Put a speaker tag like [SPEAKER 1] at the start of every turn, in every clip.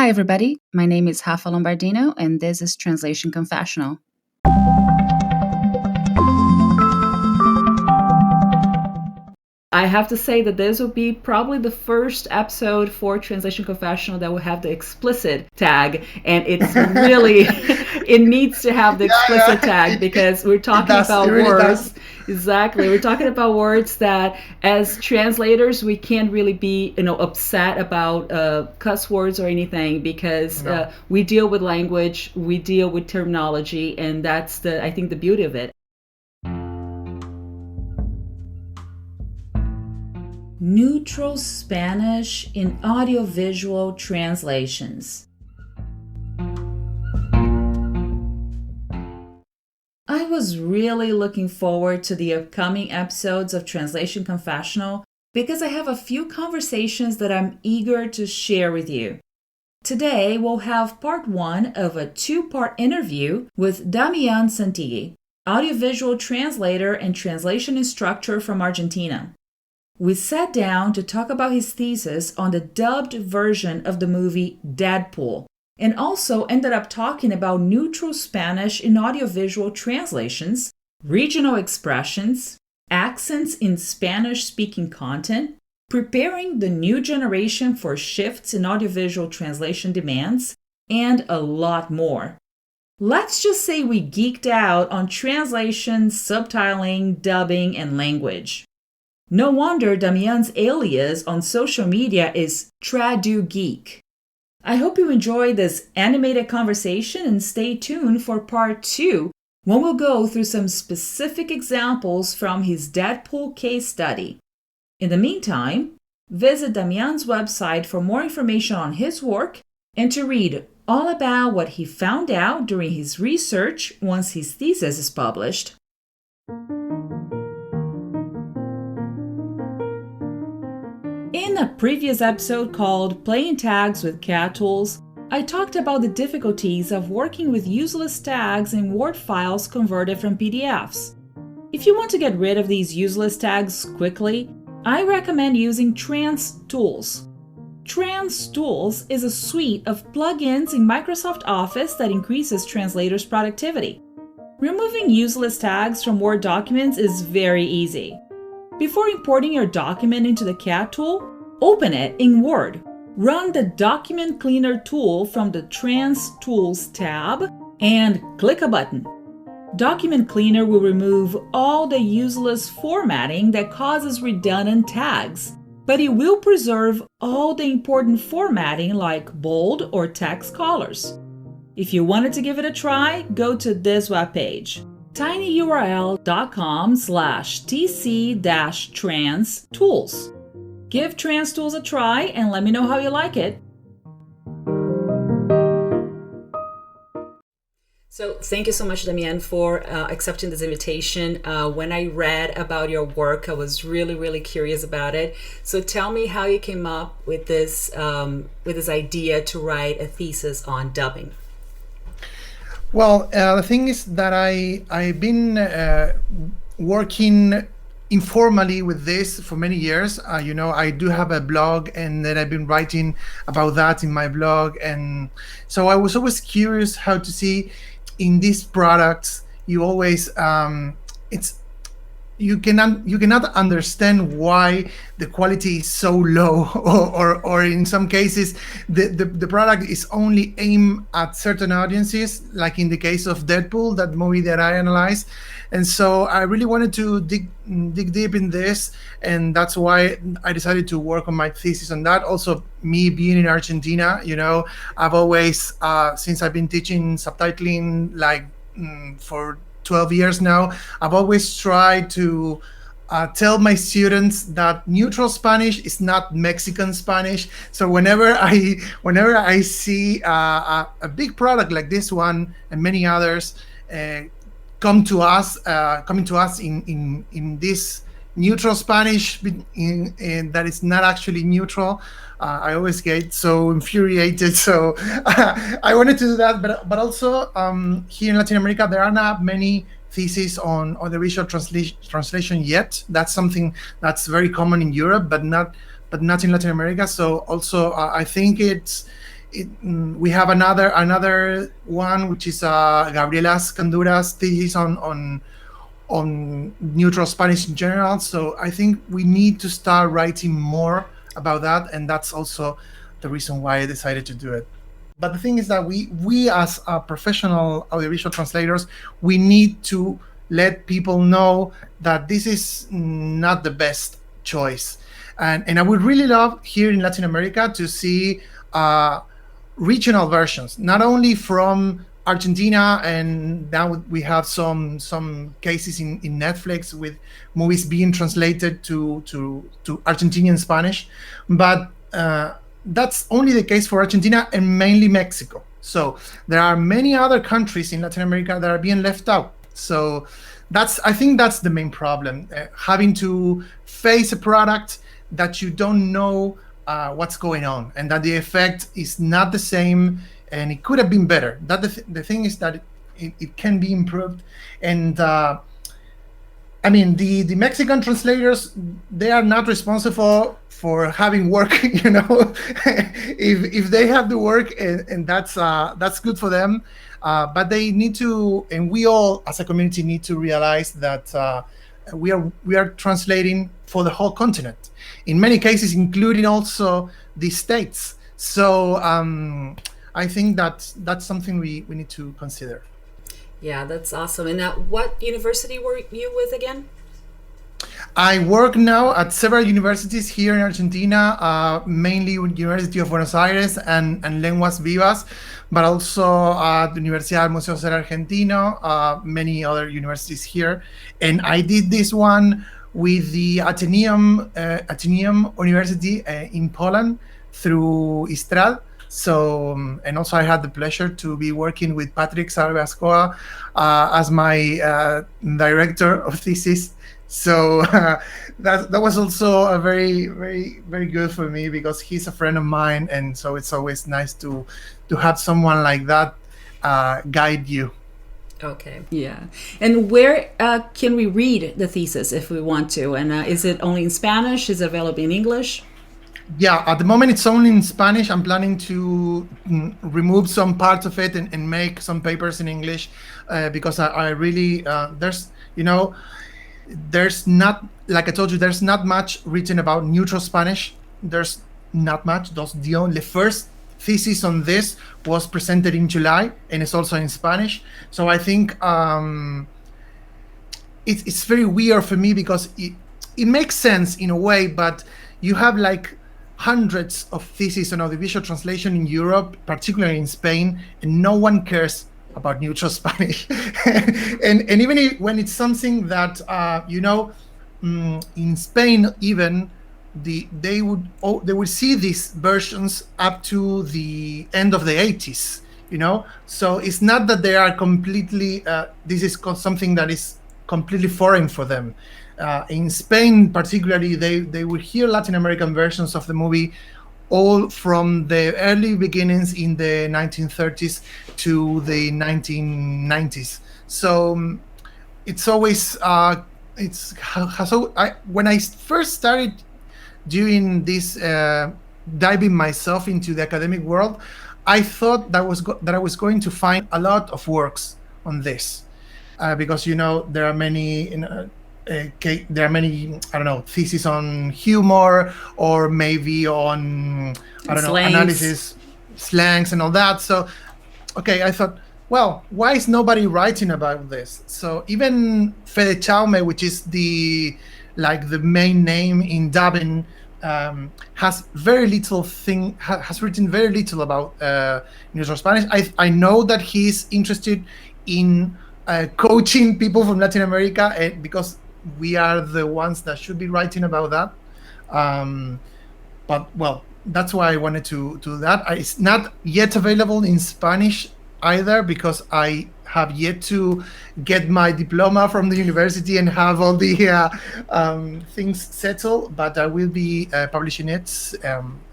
[SPEAKER 1] Hi, everybody. My name is Rafa Lombardino, and this is Translation Confessional. I have to say that this will be probably the first episode for Translation Confessional that will have the explicit tag, and it's really, it needs to have the explicit tag because we're talking about words. Exactly. We're talking about words that as translators, we can't really be, upset about cuss words or anything because we deal with language, we deal with terminology, and that's I think the beauty of it. Neutral Spanish in audiovisual translations. I was really looking forward to the upcoming episodes of Translation Confessional because I have a few conversations that I'm eager to share with you. Today, we'll have part one of a two-part interview with Damian Santilli, audiovisual translator and translation instructor from Argentina. We sat down to talk about his thesis on the dubbed version of the movie Deadpool, and also ended up talking about neutral Spanish in audiovisual translations, regional expressions, accents in Spanish-speaking content, preparing the new generation for shifts in audiovisual translation demands, and a lot more. Let's just say we geeked out on translation, subtitling, dubbing, and language. No wonder Damian's alias on social media is TraduGeek. I hope you enjoy this animated conversation and stay tuned for part two, when we'll go through some specific examples from his Deadpool case study. In the meantime, visit Damian's website for more information on his work and to read all about what he found out during his research once his thesis is published. In a previous episode called Playing Tags with Cat Tools, I talked about the difficulties of working with useless tags in Word files converted from PDFs. If you want to get rid of these useless tags quickly, I recommend using TransTools. TransTools is a suite of plugins in Microsoft Office that increases translators' productivity. Removing useless tags from Word documents is very easy. Before importing your document into the CAT tool, open it in Word. Run the Document Cleaner tool from the TransTools tab and click a button. Document Cleaner will remove all the useless formatting that causes redundant tags, but it will preserve all the important formatting like bold or text colors. If you wanted to give it a try, go to this webpage. tinyurl.com/tc-transtools. Give TransTools a try and let me know how you like it. So thank you so much, Damian, for accepting this invitation. When I read about your work, I was really curious about it. So tell me how you came up with this idea to write a thesis on dubbing.
[SPEAKER 2] Well, the thing is that I've been working informally with this for many years. I do have a blog, and then I've been writing about that in my blog. And so I was always curious how to see in these products, you always, you cannot understand why the quality is so low, or in some cases the product is only aimed at certain audiences, like in the case of Deadpool, that movie that I analyzed. And so I really wanted to dig deep in this, and that's why I decided to work on my thesis on that. Also, me being in Argentina, I've always since I've been teaching subtitling for 12 years now, I've always tried to tell my students that neutral Spanish is not Mexican Spanish. So whenever I see a big product like this one and many others coming to us in this neutral Spanish that is not actually neutral, I always get so infuriated. So I wanted to do that, but also here in Latin America, there are not many theses on audiovisual translation yet. That's something that's very common in Europe, but not in Latin America. So also I think it's we have another one, which is Gabriela Scandura's thesis on neutral Spanish in general. So I think we need to start writing more about that, and that's also the reason why I decided to do it. But the thing is that we as professional audiovisual translators, we need to let people know that this is not the best choice. And I would really love here in Latin America to see regional versions, not only from Argentina, and now we have some cases in Netflix with movies being translated to Argentinian Spanish, but that's only the case for Argentina and mainly Mexico. So there are many other countries in Latin America that are being left out. So I think that's the main problem, having to face a product that you don't know what's going on, and that the effect is not the same, and it could have been better. That the thing is that it can be improved. And I mean, the Mexican translators, they are not responsible for having work, you know. if they have the work, and that's good for them, but they need to, and we all as a community need to realize that we are translating for the whole continent, in many cases including also the States. So I think that's something we need to consider.
[SPEAKER 3] Yeah, that's awesome. And what university were you with again?
[SPEAKER 2] I work now at several universities here in Argentina, mainly University of Buenos Aires and Lenguas Vivas, but also at the Universidad del Museo Ser Argentino, many other universities here. And I did this one with the Ateneum University in Poland through ISTRAD. So, and also I had the pleasure to be working with Patrick Sarvascoa as my director of thesis. So that was also a very, very, very good for me, because he's a friend of mine, and so it's always nice to have someone like that guide you.
[SPEAKER 3] Okay.
[SPEAKER 1] Yeah. And where can we read the thesis if we want to? And is it only in Spanish? Is it available in English?
[SPEAKER 2] Yeah, at the moment it's only in Spanish. I'm planning to remove some parts of it and make some papers in English, because I really, there's not, like I told you, there's not much written about neutral Spanish. There's not much. The first thesis on this was presented in July, and it's also in Spanish. So I think it's very weird for me, because it makes sense in a way, but you have like hundreds of theses on audiovisual translation in Europe, particularly in Spain, and no one cares about neutral Spanish. and even when it's something that in Spain, even they would see these versions up to the end of the 80s, so it's not that they are completely this is something that is completely foreign for them. In Spain particularly, they would hear Latin American versions of the movie all from the early beginnings in the 1930s to the 1990s. So it's always when I first started doing this, diving myself into the academic world, I thought that I was going to find a lot of works on this, because there are many. There are many, theses on humor, or maybe on, analysis, slangs and all that. So, okay, I thought, well, why is nobody writing about this? So even Fede Chaume, which is the main name in dubbing, has written very little about neutral Spanish. I know that he's interested in coaching people from Latin America, because we are the ones that should be writing about that. But well, that's why I wanted to do that. It's not yet available in Spanish either, because I have yet to get my diploma from the university and have all the things settled. But I will be publishing it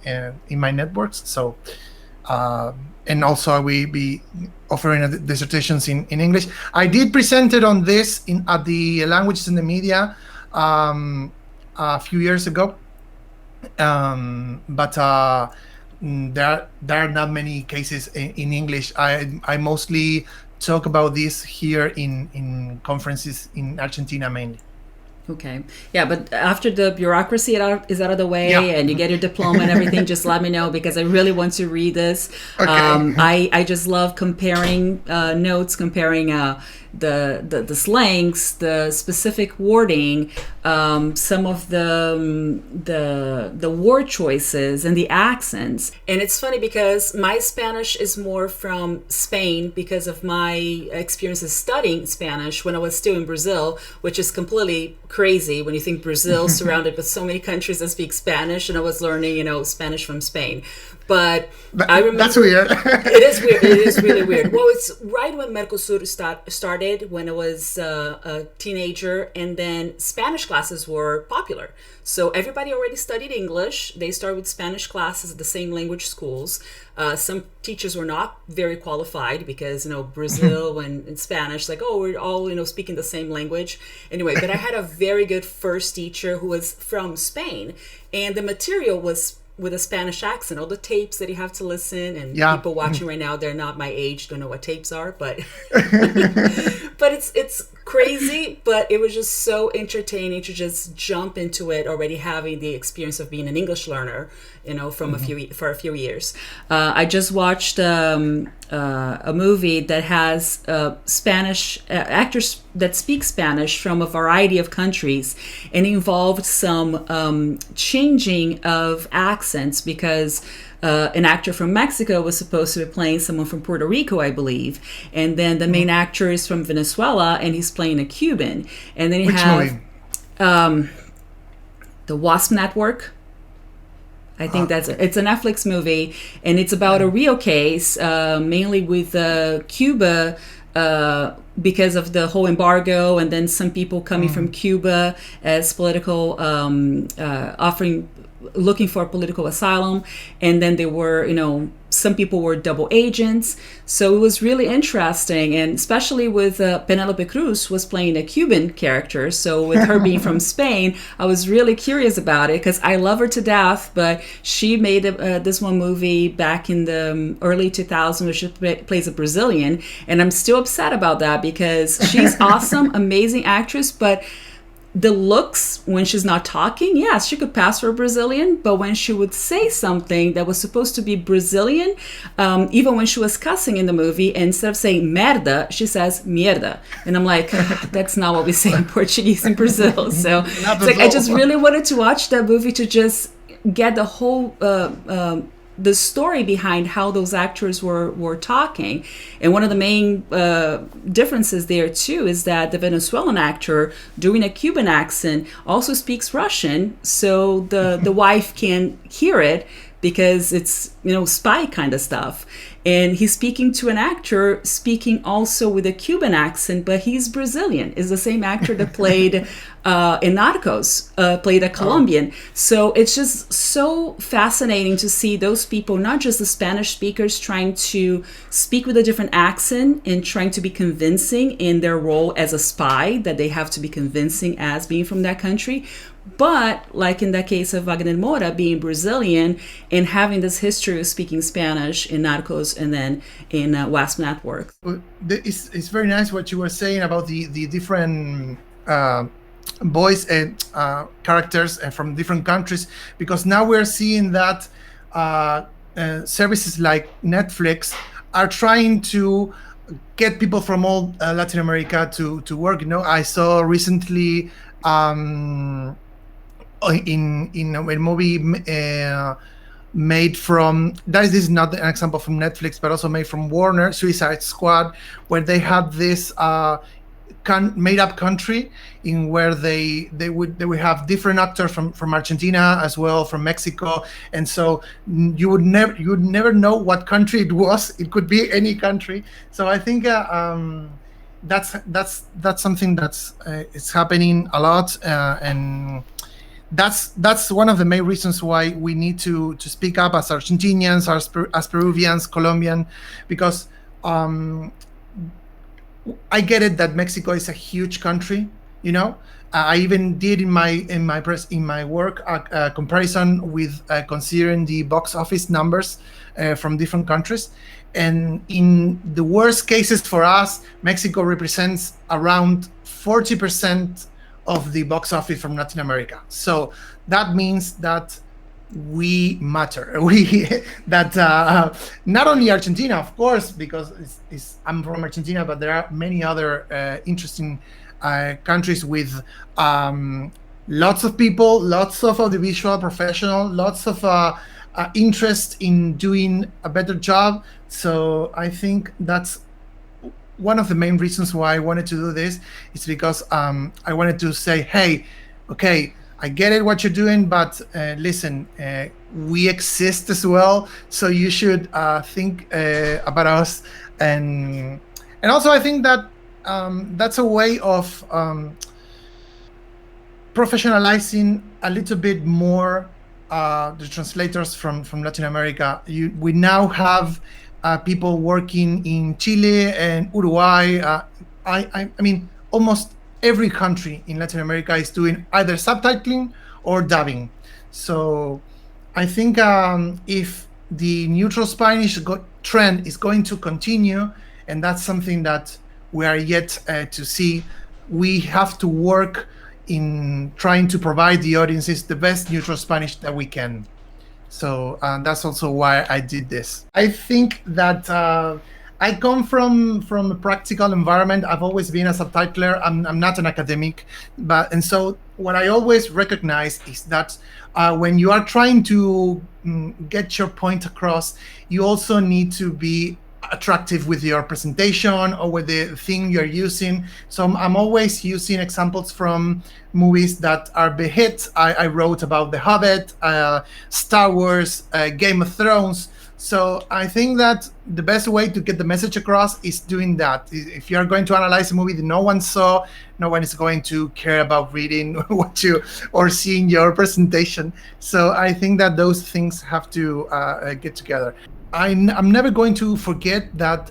[SPEAKER 2] in my networks. So, and also I will be offering dissertations in English. I did present it on this at the Languages and the Media a few years ago, but there are not many cases in English. I mostly talk about this here in conferences in Argentina mainly.
[SPEAKER 1] Okay. Yeah, but after the bureaucracy is out of the way,
[SPEAKER 2] Yeah.
[SPEAKER 1] and you get your diploma and everything, just let me know, because I really want to read this.
[SPEAKER 2] Okay.
[SPEAKER 1] I just love comparing notes, comparing the slangs, the specific wording, some of the word choices and the accents.
[SPEAKER 3] And it's funny because my Spanish is more from Spain because of my experiences studying Spanish when I was still in Brazil, which is completely crazy when you think Brazil surrounded with so many countries that speak Spanish, and I was learning, Spanish from Spain. But I remember
[SPEAKER 2] that's weird.
[SPEAKER 3] It is weird. It is really weird. Well, it's right when Mercosur started, when I was a teenager, and then Spanish classes were popular. So everybody already studied English. They started with Spanish classes at the same language schools. Some teachers were not very qualified because, Brazil and in Spanish, like, oh, we're all, speaking the same language. Anyway, but I had a very good first teacher who was from Spain, and the material was with a Spanish accent. All the tapes that you have to listen, and people watching right now, they're not my age, don't know what tapes are, but but it's crazy. But it was just so entertaining to just jump into it, already having the experience of being an English learner, from for a few years.
[SPEAKER 1] I just watched a movie that has Spanish actors that speak Spanish from a variety of countries, and involved some changing of accents, because an actor from Mexico was supposed to be playing someone from Puerto Rico, I believe, and then the main actor is from Venezuela, and he's playing a Cuban. And then you have the Wasp Network. I think it's a Netflix movie, and it's about a real case, mainly with Cuba, because of the whole embargo, and then some people coming from Cuba as political, looking for political asylum, and then they were, some people were double agents. So it was really interesting, and especially with Penelope Cruz was playing a Cuban character. So with her being from Spain, I was really curious about it, because I love her to death, but she made this one movie back in the early 2000s where she plays a Brazilian, and I'm still upset about that, because she's awesome, amazing actress, but the looks when she's not talking, yes, she could pass for a Brazilian, but when she would say something that was supposed to be Brazilian, even when she was cussing in the movie, instead of saying merda, she says mierda. And I'm like, that's not what we say in Portuguese in Brazil. So it's like, I just really wanted to watch that movie to just get the whole the story behind how those actors were talking. And one of the main differences there too is that the Venezuelan actor doing a Cuban accent also speaks Russian, so the wife can hear it, because it's spy kind of stuff. And he's speaking to an actor speaking also with a Cuban accent, but he's Brazilian. Is the same actor that played in Narcos, played a Colombian. So it's just so fascinating to see those people, not just the Spanish speakers, trying to speak with a different accent and trying to be convincing in their role as a spy, that they have to be convincing as being from that country. But like in the case of Wagner Moura being Brazilian and having this history of speaking Spanish in Narcos and then in Wasp Network.
[SPEAKER 2] It's very nice what you were saying about the different voice and characters from different countries, because now we're seeing that services like Netflix are trying to get people from all Latin America to work. I saw recently in a movie made from, this is not an example from Netflix, but also made from Warner, Suicide Squad, where they had this made up country in where they would have different actors from Argentina as well, from Mexico, and so you would never know what country it was. It could be any country. So I think that's something that's it's happening a lot, and that's one of the main reasons why we need to speak up as Argentinians, as Peruvians, Colombian, because I get it that Mexico is a huge country, I even did in my work a comparison with considering the box office numbers from different countries, and in the worst cases for us, Mexico represents around 40% of the box office from Latin America. So that means that we matter. Not only Argentina, of course, because I'm from Argentina, but there are many other interesting countries with lots of people, lots of audiovisual professional, lots of interest in doing a better job. So I think that's one of the main reasons why I wanted to do this. Is because I wanted to say, hey, okay, I get it what you're doing, but listen, we exist as well, so you should think about us. And also I think that that's a way of professionalizing a little bit more the translators from Latin America. We now have people working in Chile and Uruguay. I mean, almost every country in Latin America is doing either subtitling or dubbing. So I think if the neutral Spanish trend is going to continue, and that's something that we are yet to see, we have to work in trying to provide the audiences the best neutral Spanish that we can. So that's also why I did this. I think that I come from a practical environment. I've always been a subtitler. I'm not an academic, and so what I always recognize is that when you are trying to get your point across, you also need to be attractive with your presentation or with the thing you're using. So I'm always using examples from movies that are big hits. I wrote about The Hobbit, Star Wars, Game of Thrones. So I think that the best way to get the message across is doing that. If you're going to analyze a movie that no one saw, no one is going to care about reading or seeing your presentation. So I think that those things have to get together. I'm never going to forget that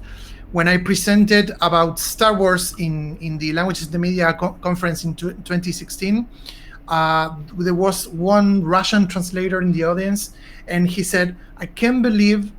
[SPEAKER 2] when I presented about Star Wars in the Languages of the Media conference in 2016, there was one Russian translator in the audience, and he said, I can't believe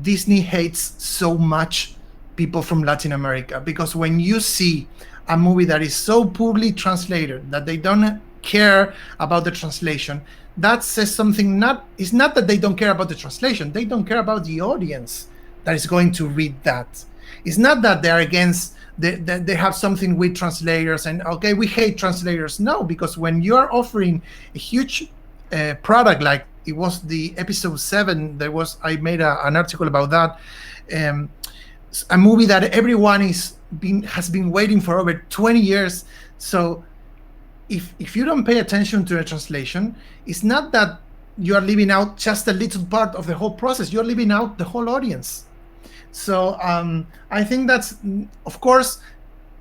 [SPEAKER 2] Disney hates so much people from Latin America, because when you see a movie that is so poorly translated that they don't care about the translation, that says something. It's not that they don't care about the translation, they don't care about the audience that is going to read that. It's not that they're against, they have something with translators and, okay, we hate translators. No, because when you're offering a huge product, like it was the episode 7, I made an article about that, a movie that everyone has been waiting for over 20 years. So if you don't pay attention to the translation, it's not that you are leaving out just a little part of the whole process, you're leaving out the whole audience. So I think that's, of course,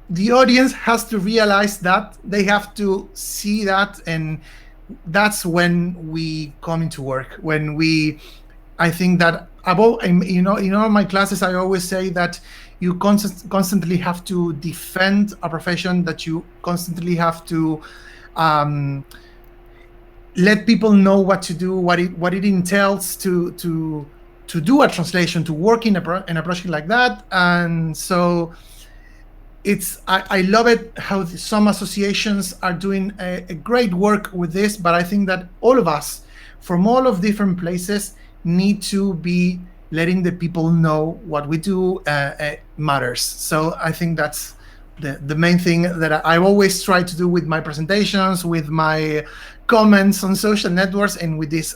[SPEAKER 2] the audience has to realize that, they have to see that, and that's when we come into work. I think that in all my classes, I always say that you constantly have to defend a profession, that you constantly have to let people know what to do, what it entails to do a translation, to work in a project like that. And so I love it how some associations are doing a great work with this, but I think that all of us from all of different places need to be letting the people know what we do matters. So I think that's the main thing that I always try to do with my presentations, with my comments on social networks, and with this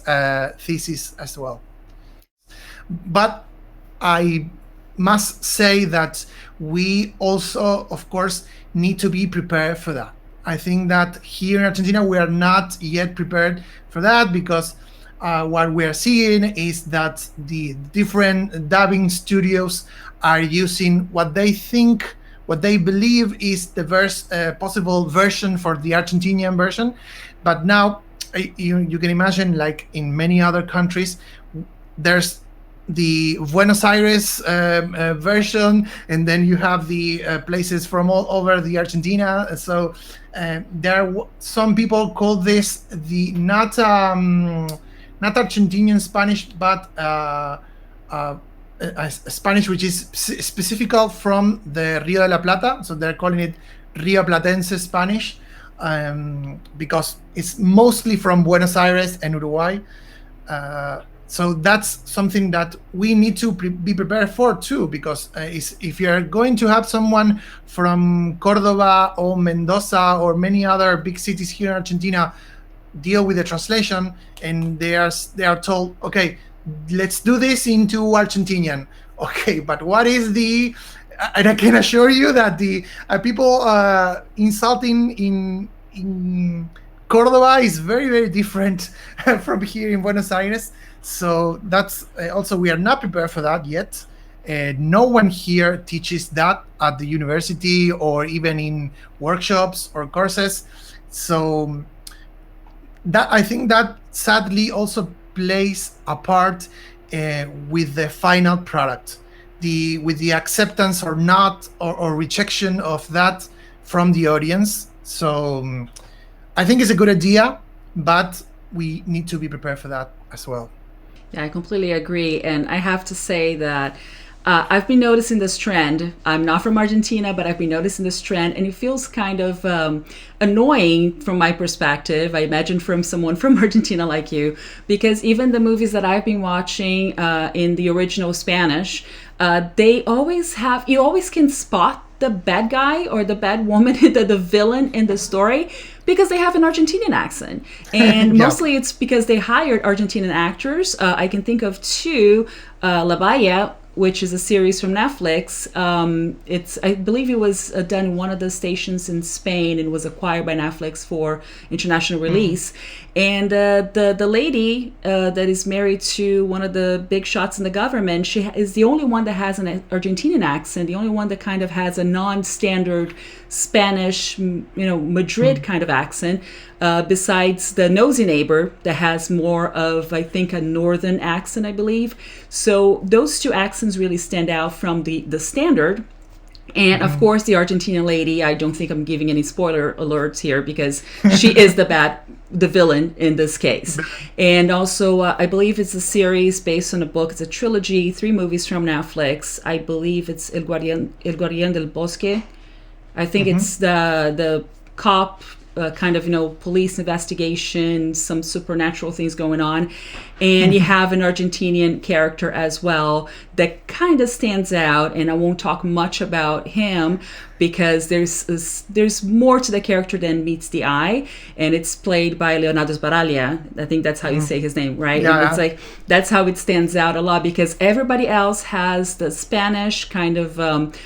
[SPEAKER 2] thesis as well. But I must say that we also, of course, need to be prepared for that. I think that here in Argentina, we are not yet prepared for that, because what we are seeing is that the different dubbing studios are using what they believe is the possible version for the Argentinian version. But now you can imagine, like in many other countries, there's the Buenos Aires version, and then you have the places from all over the Argentina. So some people call this the not Argentinian Spanish, but Spanish which is specific from the Rio de la Plata. So they're calling it Rio Platense Spanish, because it's mostly from Buenos Aires and Uruguay. So that's something that we need to be prepared for too, because if you're going to have someone from Cordoba or Mendoza or many other big cities here in Argentina deal with the translation, and they are told, okay, let's do this into Argentinian. Okay, but what is and I can assure you that the people insulting in Cordoba is very, very different from here in Buenos Aires. So that's also, we are not prepared for that yet. No one here teaches that at the university or even in workshops or courses. So that, I think that sadly also plays a part with the final product, with the acceptance or not, or rejection of that from the audience. So I think it's a good idea, but we need to be prepared for that as well.
[SPEAKER 1] Yeah, I completely agree. And I have to say that I've been noticing this trend. I'm not from Argentina, but I've been noticing this trend, and it feels kind of annoying from my perspective. I imagine from someone from Argentina like you, because even the movies that I've been watching in the original Spanish, they always have, you always can spot the bad guy or the bad woman, the villain in the story, because they have an Argentinian accent. And
[SPEAKER 2] Yeah.
[SPEAKER 1] mostly it's because they hired Argentinian actors. I can think of two, La Baya, which is a series from Netflix. I believe it was done in one of the stations in Spain and was acquired by Netflix for international release. And the lady that is married to one of the big shots in the government, she is the only one that has an Argentinian accent, the only one that kind of has a non-standard Spanish, Madrid kind of accent, besides the nosy neighbor that has more of, I think, a northern accent, I believe. So those two accents really stand out from the standard. And of course, the Argentinian lady, I don't think I'm giving any spoiler alerts here, because she is the villain in this case. And also, I believe it's a series based on a book. It's a trilogy, 3 movies from Netflix. I believe it's El Guardián del Bosque. I think it's the cop kind of, police investigation, some supernatural things going on. And you have an Argentinian character as well that kind of stands out. And I won't talk much about him because there's more to the character than meets the eye. And it's played by Leonardo Sbaraglia. I think that's how you say his name, right?
[SPEAKER 2] Yeah.
[SPEAKER 1] And it's like, that's how it stands out a lot, because everybody else has the Spanish kind of,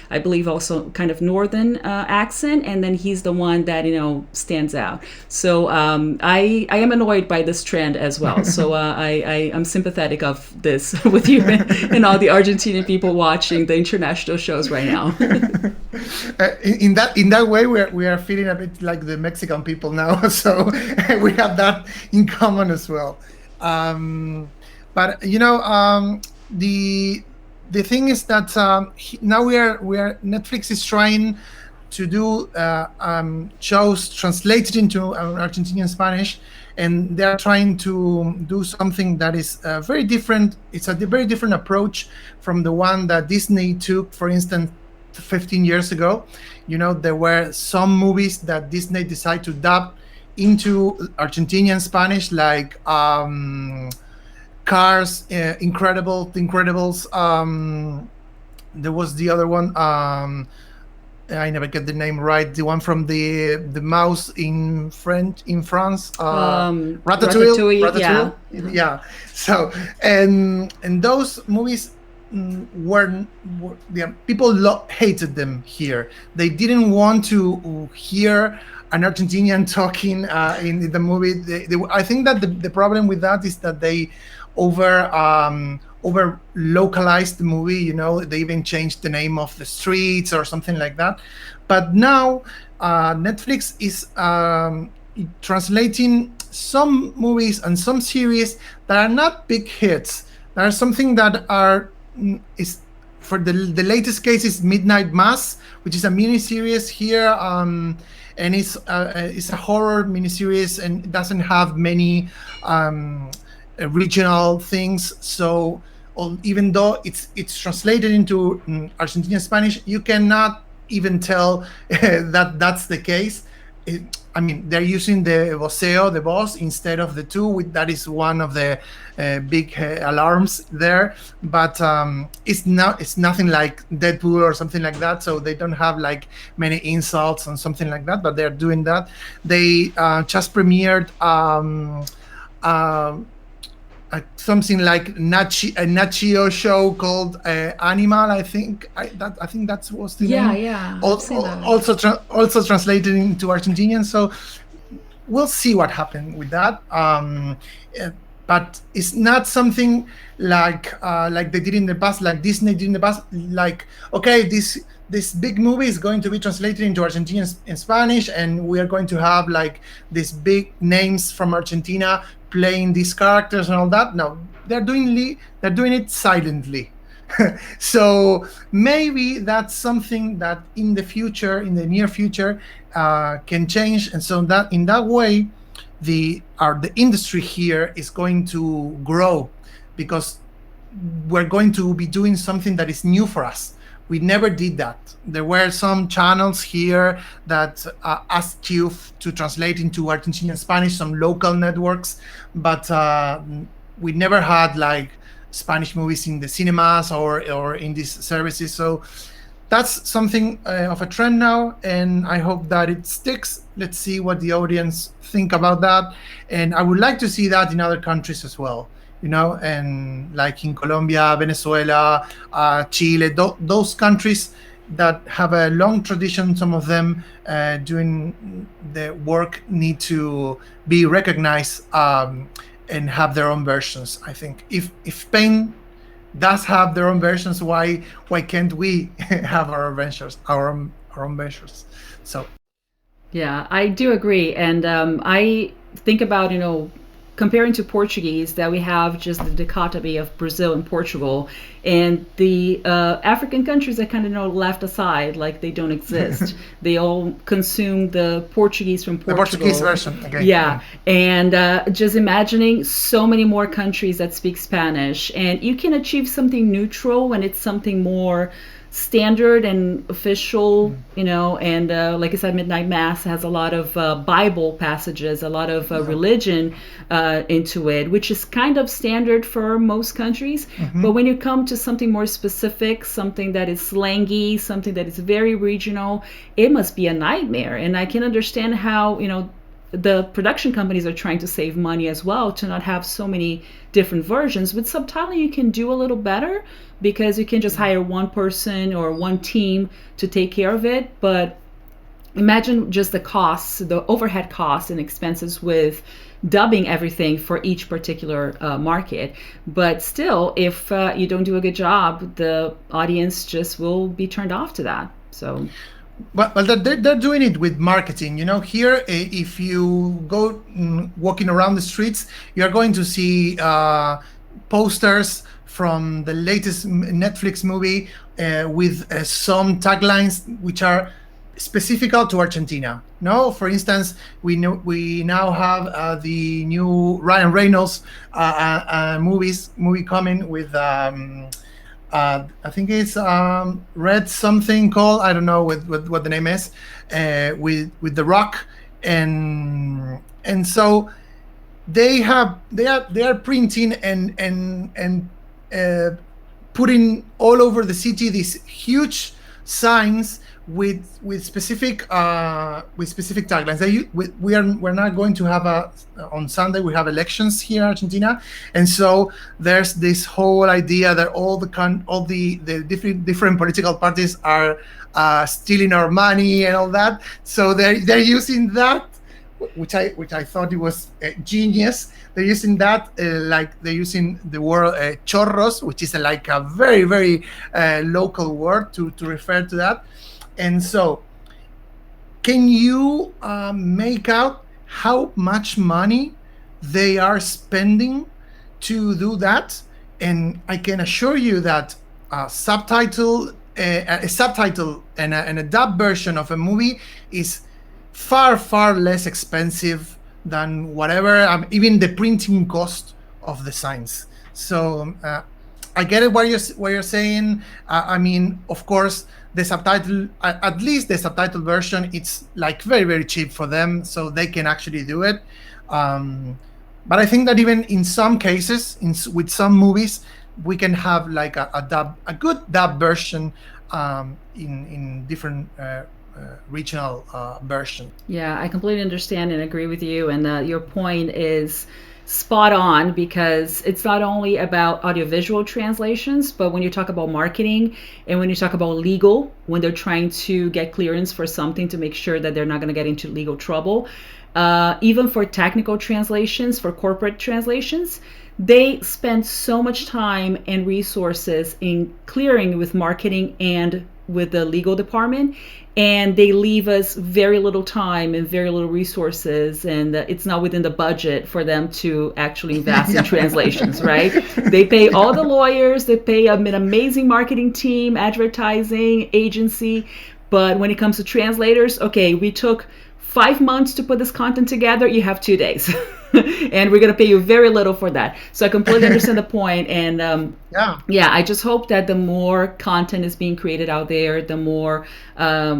[SPEAKER 1] I believe also kind of northern accent. And then he's the one that, stands out. So I am annoyed by this trend as well. So I'm sympathetic of this with you and all the Argentinian people watching the international shows right now.
[SPEAKER 2] In that way, we are feeling a bit like the Mexican people now, so we have that in common as well. But the thing is that now we are Netflix is trying to do shows translated into Argentinian Spanish, and they're trying to do something that is very different. It's a very different approach from the one that Disney took, for instance, 15 years ago. There were some movies that Disney decided to dub into Argentinian Spanish, like Cars, The Incredibles. There was the other one. I never get the name right. The one from the mouse in France. Ratatouille. Yeah. So and those movies people hated them here. They didn't want to hear an Argentinian talking in the movie. I think that the problem with that is that they over localized the movie. They even changed the name of the streets or something like that. But now Netflix is translating some movies and some series that are not big hits, There are something that are is for the latest case is Midnight Mass, which is a miniseries here, and it's a horror miniseries and it doesn't have many regional things. So even though it's translated into Argentinian Spanish, you cannot even tell that that's the case. I mean, they're using the voceo, the boss, instead of the two. That is one of the big alarms there. But it's nothing like Deadpool or something like that. So they don't have like many insults and something like that. But they're doing that. They just premiered something like a Nachio show called Animal. I think that was the name.
[SPEAKER 1] Yeah.
[SPEAKER 2] Also translated into Argentinian. So we'll see what happened with that. But it's not something like they did in the past, like Disney did in the past. Like, okay, this big movie is going to be translated into Argentinian and Spanish, and we are going to have like these big names from Argentina playing these characters and all that. No, they're doing it silently. So maybe that's something that in the near future, can change. And so that in that way, the industry here is going to grow, because we're going to be doing something that is new for us. We never did that. There were some channels here that asked you to translate into Argentinian Spanish, some local networks, but we never had like Spanish movies in the cinemas or in these services. So that's something of a trend now, and I hope that it sticks. Let's see what the audience think about that. And I would like to see that in other countries as well. And like in Colombia, Venezuela, Chile, those countries that have a long tradition, some of them doing the work, need to be recognized and have their own versions. I think if Spain does have their own versions, why can't we have our own versions? So
[SPEAKER 1] yeah, I do agree. And I think about comparing to Portuguese, that we have just the dichotomy of Brazil and Portugal, and the African countries that kind of left aside, like they don't exist. They all consume the Portuguese from Portugal.
[SPEAKER 2] The Portuguese version. Okay.
[SPEAKER 1] Yeah. And just imagining so many more countries that speak Spanish, and you can achieve something neutral when it's something more standard and official, and like I said, Midnight Mass has a lot of Bible passages, a lot of religion into it, which is kind of standard for most countries. But when you come to something more specific, something that is slangy, something that is very regional, it must be a nightmare. And I can understand how the production companies are trying to save money as well, to not have so many different versions. With subtitling, you can do a little better, because you can just hire one person or one team to take care of it. But imagine just the costs, the overhead costs and expenses with dubbing everything for each particular market. But still, if you don't do a good job, the audience just will be turned off to that. So
[SPEAKER 2] But they're doing it with marketing. Here, if you go walking around the streets, you're going to see posters from the latest Netflix movie with some taglines which are specific to Argentina. For instance, we now have the new Ryan Reynolds movie coming with. I think it's Red something called, I don't know what the name is, with The Rock, and so they are printing and putting all over the city these huge signs with specific taglines. We're not going to have on Sunday we have elections here in Argentina, and so there's this whole idea that all the different political parties are stealing our money and all that. So they're using that, which I thought it was genius. They're using that like they're using the word chorros, which is like a very very local word to refer to that. And so, can you make out how much money they are spending to do that? And I can assure you that a subtitle and a dub version of a movie is far less expensive than whatever, even the printing cost of the signs. So I get it what you're saying. I mean, of course, the subtitle, at least the subtitle version, it's like very cheap for them, so they can actually do it. But I think that even in some cases, with some movies, we can have like a good dub version in different regional version.
[SPEAKER 1] Yeah, I completely understand and agree with you. And your point is spot on, because it's not only about audiovisual translations, but when you talk about marketing and when you talk about legal, when they're trying to get clearance for something to make sure that they're not going to get into legal trouble, even for technical translations, for corporate translations, they spend so much time and resources in clearing with marketing and with the legal department, and they leave us very little time and very little resources, and it's not within the budget for them to actually invest in translations, right? They pay all the lawyers, they pay an amazing marketing team, advertising agency, but when it comes to translators, okay, we took 5 months to put this content together, you have 2 days. And we're going to pay you very little for that. So I completely understand the point. And I just hope that the more content is being created out there, the more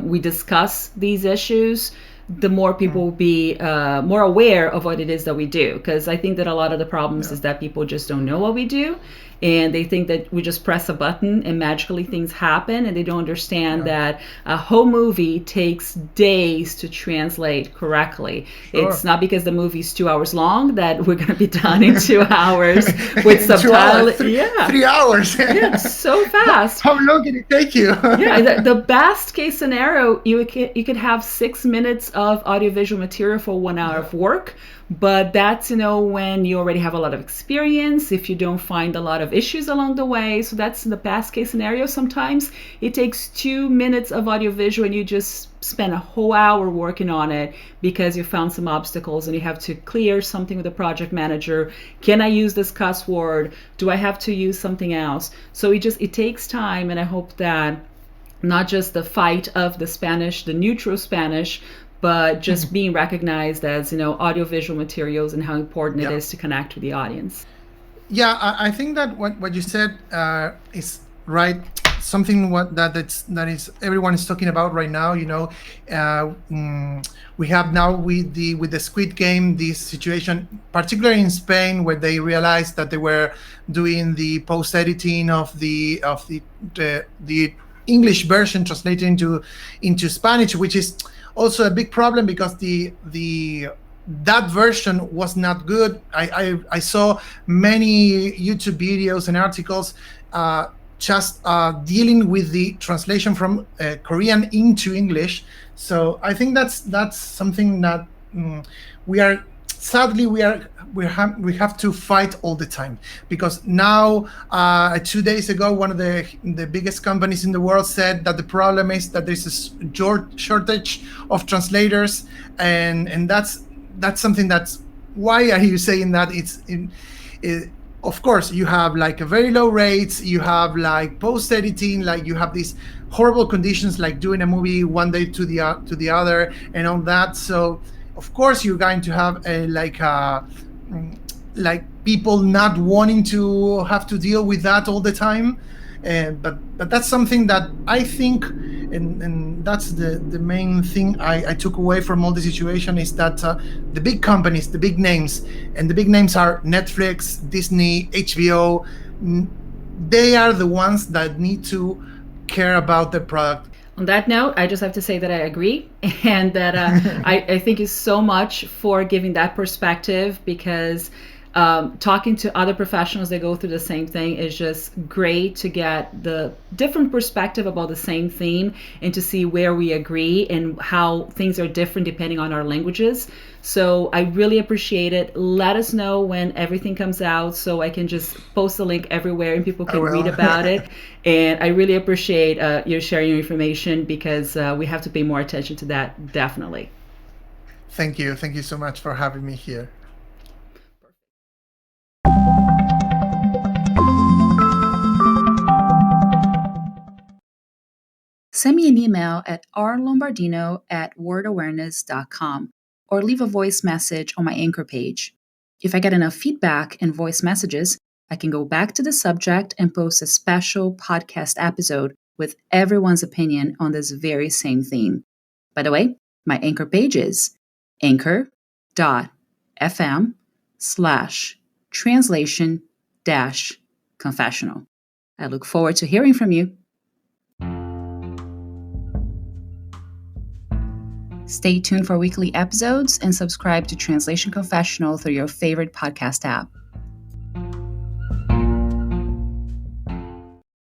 [SPEAKER 1] we discuss these issues, the more people will be more aware of what it is that we do. Because I think that a lot of the problems is that people just don't know what we do. And they think that we just press a button and magically things happen, and they don't understand that a whole movie takes days to translate correctly. Sure. It's not because the movie's 2 hours long that we're going to be done in 2 hours with subtitles.
[SPEAKER 2] 3 hours.
[SPEAKER 1] Yeah, so fast.
[SPEAKER 2] How long can it take you?
[SPEAKER 1] The best case scenario, you could have 6 minutes of audiovisual material for 1 hour of work. But that's, when you already have a lot of experience, if you don't find a lot of issues along the way. So that's the best case scenario. Sometimes it takes 2 minutes of audiovisual and you just spend a whole hour working on it because you found some obstacles and you have to clear something with the project manager. Can I use this cuss word? Do I have to use something else? So it takes time, and I hope that not just the fight of the Spanish, the neutral Spanish, but just being recognized as, audiovisual materials and how important it is to connect with the audience.
[SPEAKER 2] Yeah, I think that what you said is right. Something that is everyone is talking about right now. We have now with the Squid game this situation, particularly in Spain, where they realized that they were doing the post editing of the English version translated into Spanish, which is also a big problem because that version was not good. I saw many YouTube videos and articles just dealing with the translation from Korean into English. So I think that's something that we have to fight all the time, because now 2 days ago one of the biggest companies in the world said that the problem is that there's a shortage of translators, and that's something that's why are you saying that of course you have like a very low rates, you have like post editing, like you have these horrible conditions like doing a movie one day to the other and all that. So of course you're going to have like people not wanting to have to deal with that all the time, but that's something that I think, and that's the main thing I took away from all the situation, is that the big companies, the big names, and the big names are Netflix, Disney, HBO, they are the ones that need to care about the product.
[SPEAKER 1] On that note, I just have to say that I agree, and that I thank you so much for giving that perspective, because talking to other professionals that go through the same thing is just great to get the different perspective about the same theme and to see where we agree and how things are different depending on our languages. So I really appreciate it. Let us know when everything comes out so I can just post the link everywhere and people can read about it. And I really appreciate your sharing your information, because we have to pay more attention to that, definitely.
[SPEAKER 2] Thank you. Thank you so much for having me here.
[SPEAKER 1] Send me an email at rlombardino@wordawareness.com or leave a voice message on my Anchor page. If I get enough feedback and voice messages, I can go back to the subject and post a special podcast episode with everyone's opinion on this very same theme. By the way, my Anchor page is anchor.fm/translation-confessional. I look forward to hearing from you. Stay tuned for weekly episodes and subscribe to Translation Confessional through your favorite podcast app.